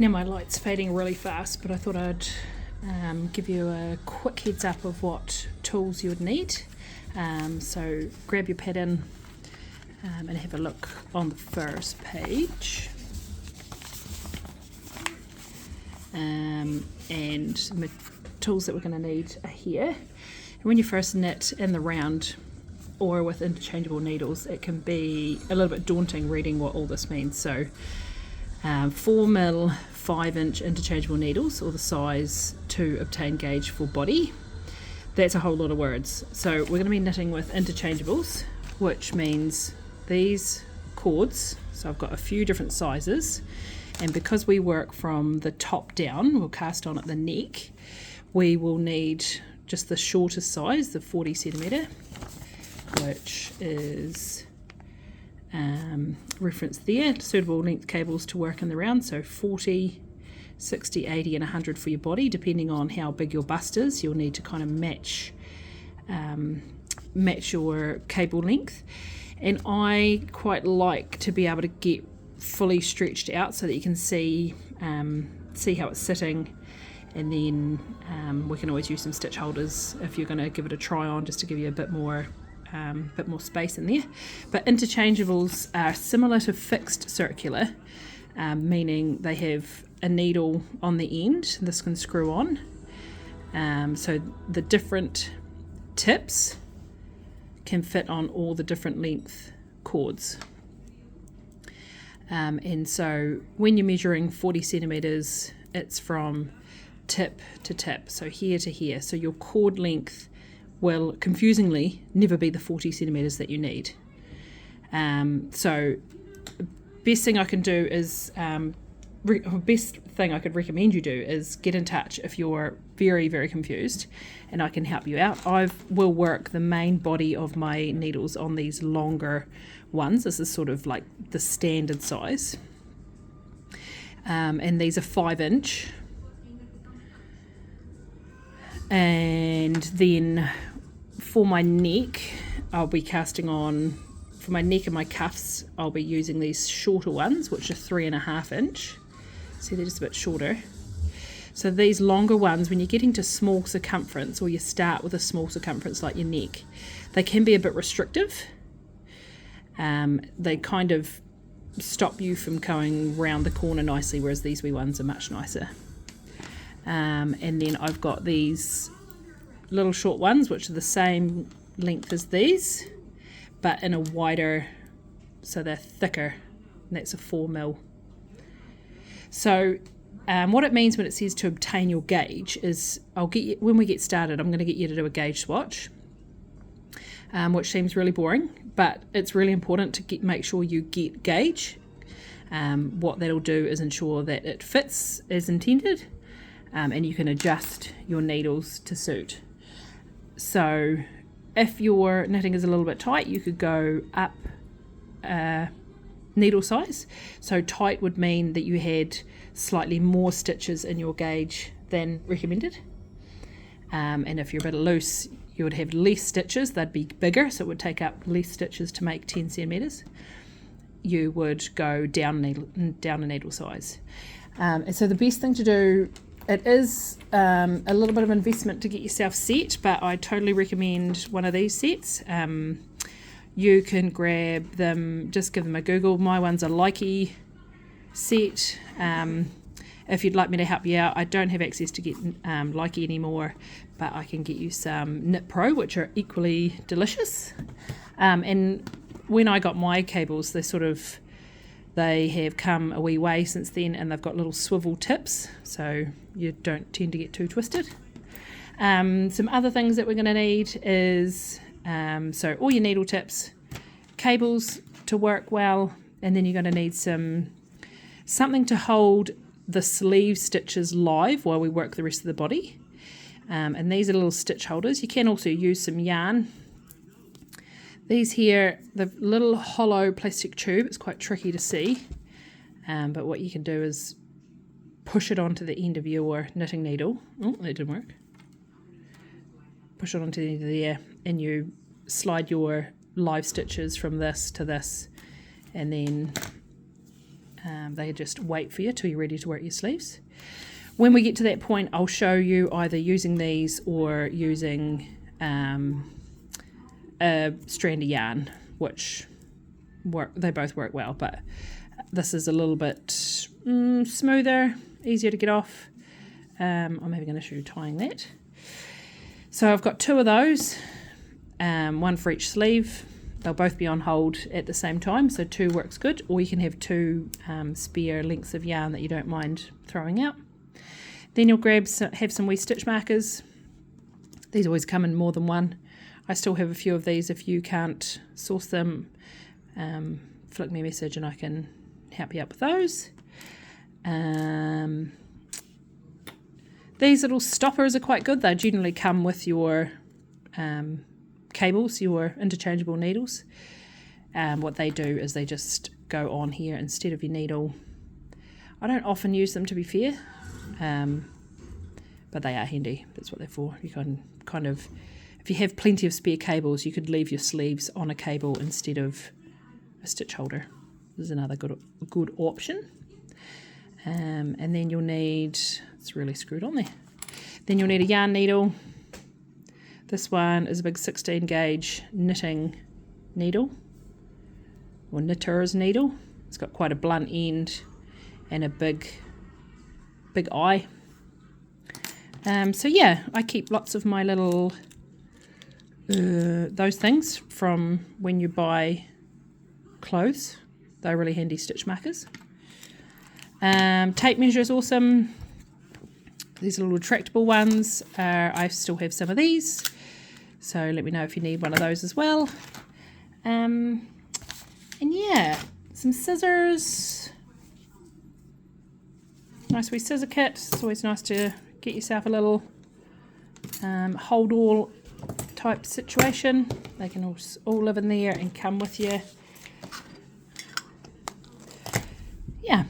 Now my light's fading really fast, but I thought I'd give you a quick heads up of what tools you would need. So grab your pattern and have a look on the first page. And the tools that we're going to need are here. And when you first knit in the round or with interchangeable needles, it can be a little bit daunting reading what all this means. So 4mm 5-inch interchangeable needles, or the size to obtain gauge for body. That's a whole lot of words. So we're going to be knitting with interchangeables, which means these cords. So I've got a few different sizes, and because we work from the top down, we'll cast on at the neck, we will need just the shortest size, the 40 centimetre, which is referenced there. Suitable length cables to work in the round, so 40, 60, 80 and 100 for your body. Depending on how big your bust is, you'll need to kind of match your cable length. And I quite like to be able to get fully stretched out so that you can see how it's sitting, and then we can always use some stitch holders if you're going to give it a try on, just to give you a bit more space in there. But interchangeables are similar to fixed circular, meaning they have a needle on the end. This can screw on. So the different tips can fit on all the different length cords. And so when you're measuring 40 centimetres, it's from tip to tip, so here to here. So your cord length will, confusingly, never be the 40 centimetres that you need. So best thing I can do is, best thing I could recommend you do is get in touch if you're very, very confused, and I can help you out. I will work the main body of my needles on these longer ones. This is sort of like the standard size. And these are 5-inch. And then for my neck, I'll be casting on, for my neck and my cuffs, I'll be using these shorter ones, which are 3.5-inch. See, they're just a bit shorter. So these longer ones, when you're getting to small circumference, or you start with a small circumference like your neck, they can be a bit restrictive. They kind of stop you from going round the corner nicely, whereas these wee ones are much nicer. And then I've got these little short ones, which are the same length as these, but in a wider, so they're thicker, and that's a 4mm. So what it means when it says to obtain your gauge is, when we get started, I'm going to get you to do a gauge swatch, which seems really boring, but it's really important to make sure you get gauge. What that'll do is ensure that it fits as intended, and you can adjust your needles to suit. So if your knitting is a little bit tight, you could go up needle size. So tight would mean that you had slightly more stitches in your gauge than recommended. And if you're a bit loose, you would have less stitches. They'd be bigger, so it would take up less stitches to make 10 centimetres. You would go down a needle size. And so the best thing to do, it is a little bit of investment to get yourself set, but I totally recommend one of these sets. You can grab them, just give them a Google. My one's a Likey set. If you'd like me to help you out, I don't have access to get Likey anymore, but I can get you some Knit Pro, which are equally delicious. And when I got my cables, they have come a wee way since then, and they've got little swivel tips, so you don't tend to get too twisted. Some other things that we're going to need is, so all your needle tips, cables to work well, and then you're going to need something to hold the sleeve stitches live while we work the rest of the body. And these are little stitch holders. You can also use some yarn. These here, the little hollow plastic tube, it's quite tricky to see, but what you can do is push it onto the end of your knitting needle. Oh, that didn't work. Push it onto the end of there, and you slide your live stitches from this to this, and then They just wait for you till you're ready to work your sleeves. When we get to that point, I'll show you either using these or using a strand of yarn, which they both work well, but this is a little bit smoother, easier to get off. I'm having an issue tying that. So I've got 2 of those, one for each sleeve. They'll both be on hold at the same time, so 2 works good, or you can have 2 spare lengths of yarn that you don't mind throwing out. Then you'll have some wee stitch markers. These always come in more than one. I still have a few of these. If you can't source them, flick me a message and I can help you up with those. These little stoppers are quite good. They generally come with your cables, your interchangeable needles. What they do is they just go on here instead of your needle. I don't often use them, to be fair, but they are handy. That's what they're for. You can kind of, if you have plenty of spare cables, you could leave your sleeves on a cable instead of a stitch holder. This is another good option. And then you'll need, it's really screwed on there. Then you'll need a yarn needle. This one is a big 16 gauge knitting needle, or knitter's needle. It's got quite a blunt end and a big eye. So yeah, I keep lots of my little those things from when you buy clothes. They're really handy stitch markers. Tape measure is awesome. These little retractable ones, I still have some of these, so let me know if you need one of those as well. And yeah, some scissors. Nice wee scissor kit. It's always nice to get yourself a little hold all type situation. They can all live in there and come with you. Yeah.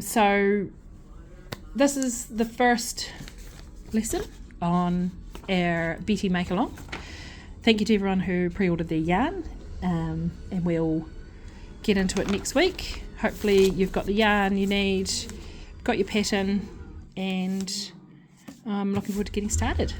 So this is the first lesson on our Betty Make Along. Thank you to everyone who pre-ordered their yarn, and we'll get into it next week. Hopefully you've got the yarn you need, got your pattern, and I'm looking forward to getting started.